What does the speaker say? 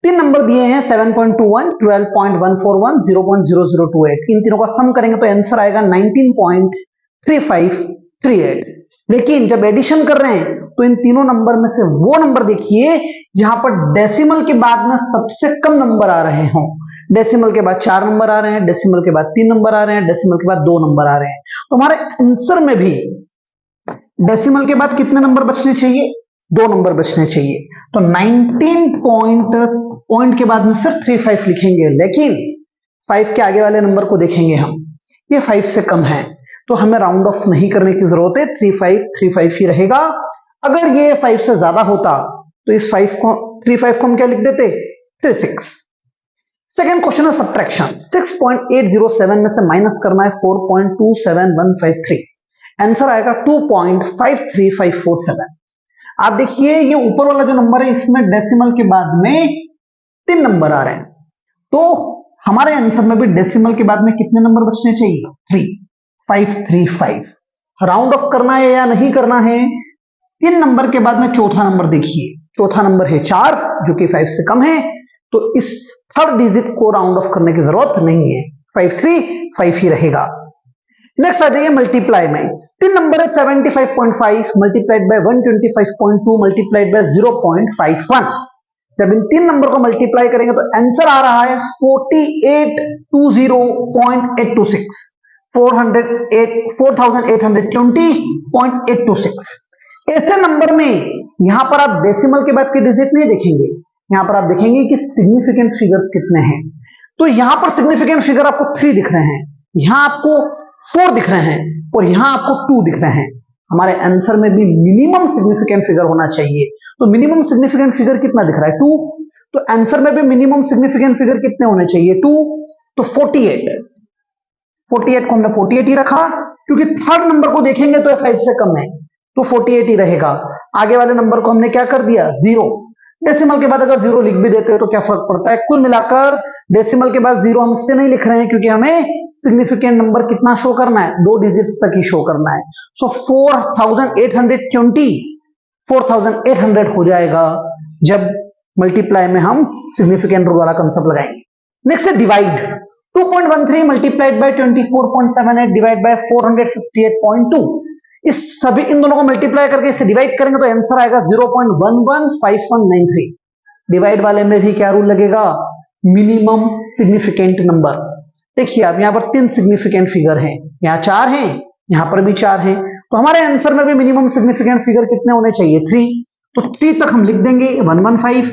तीन नंबर दिए हैं 7.21, 12.141, 0.0028। इन तीनों का सम करेंगे तो आंसर आएगा 19.3538। लेकिन जब एडिशन कर रहे हैं तो इन तीनों नंबर में से वो नंबर देखिए जहां पर डेसिमल के बाद में सबसे कम नंबर आ रहे हों। डेसिमल के बाद 4 नंबर आ रहे हैं, डेसिमल के बाद 3 नंबर आ रहे हैं, डेसिमल के बाद 2 नंबर आ रहे हैं। तो हमारे आंसर में भी डेसिमल के बाद कितने नंबर बचने चाहिए? 2 नंबर बचने चाहिए। तो 19 पॉइंट के बाद में सिर्फ 35 लिखेंगे, लेकिन 5 के आगे वाले नंबर को देखेंगे हम, ये 5 से कम है तो हमें राउंड ऑफ नहीं करने की जरूरत है, 35 ही रहेगा। अगर ये 5 से ज्यादा होता तो इस 35 को हम क्या लिख देते? 36। सेकेंड क्वेश्चन है सब्ट्रैक्शन। 6.807 में से माइनस करना है 4.27153। आंसर आएगा 2.53547। आप देखिए ये ऊपर वाला जो नंबर है इसमें डेसिमल के बाद में 3 नंबर आ रहे हैं, तो हमारे आंसर में भी डेसिमल के बाद में कितने नंबर बचने चाहिए? 3535। राउंड ऑफ करना है या नहीं करना है? 3 नंबर के बाद में चौथा नंबर देखिए, चौथा नंबर है 4 जो कि 5 से कम है, तो इस थर्ड डिजिट को राउंड ऑफ करने की जरूरत नहीं है, 535 ही रहेगा। नेक्स्ट आ जाइए मल्टीप्लाई में। 3 नंबर है 75.5 मल्टीप्लाइड बाय 125.2 मल्टीप्लाइड बाय 0.51। जब इन 3 नंबर को मल्टीप्लाई करेंगे तो आंसर आ रहा है 4820.826, 4820.826। ऐसे नंबर में यहां पर आप डेसिमल के बाद के डिजिट नहीं देखेंगे, यहां पर आप देखेंगे कि सिग्निफिकेंट फिगर्स कितने हैं। तो यहां पर सिग्निफिकेंट फिगर आपको 3 दिख रहे हैं, यहां आपको 4 दिख रहे हैं और यहां आपको 2 दिख रहे हैं। हमारे आंसर में भी मिनिमम सिग्निफिकेंट फिगर होना चाहिए। तो मिनिमम सिग्निफिकेंट फिगर कितना दिख रहा है? 2। तो आंसर में भी मिनिमम सिग्निफिकेंट फिगर कितने होने चाहिए? 2। तो 48 को हमने 48 ही रखा, क्योंकि थर्ड नंबर को देखेंगे तो 5 से कम है तो 48 ही रहेगा। आगे वाले नंबर को हमने क्या कर दिया? 0। डेसिमल के बाद अगर 0 लिख भी देते हैं तो क्या फर्क पड़ता है? कुल मिलाकर डेसिमल के बाद 0 हम इसलिए नहीं लिख रहे हैं क्योंकि हमें सिग्निफिकेंट नंबर कितना शो करना है? 2 डिजिट तक ही शो करना है। सो 4800 हो जाएगा जब मल्टीप्लाई में हम सिग्निफिकेंट रूल वाला कंसेप्ट लगाएंगे। नेक्स्ट है divide. 2.13 multiplied by 24.78 divide by 458.2। इस सभी इन दोनों को मल्टीप्लाई करके इससे डिवाइड करेंगे तो आंसर आएगा 0.115193। डिवाइड वाले में भी क्या रूल लगेगा? Minimum significant number. देखिए आप यहां पर 3 सिग्निफिकेंट फिगर हैं, यहां 4 हैं, यहां पर भी 4 हैं, तो हमारे आंसर में भी मिनिमम सिग्निफिकेंट फिगर कितने होने चाहिए? 3। तो 3 तक हम लिख देंगे 115।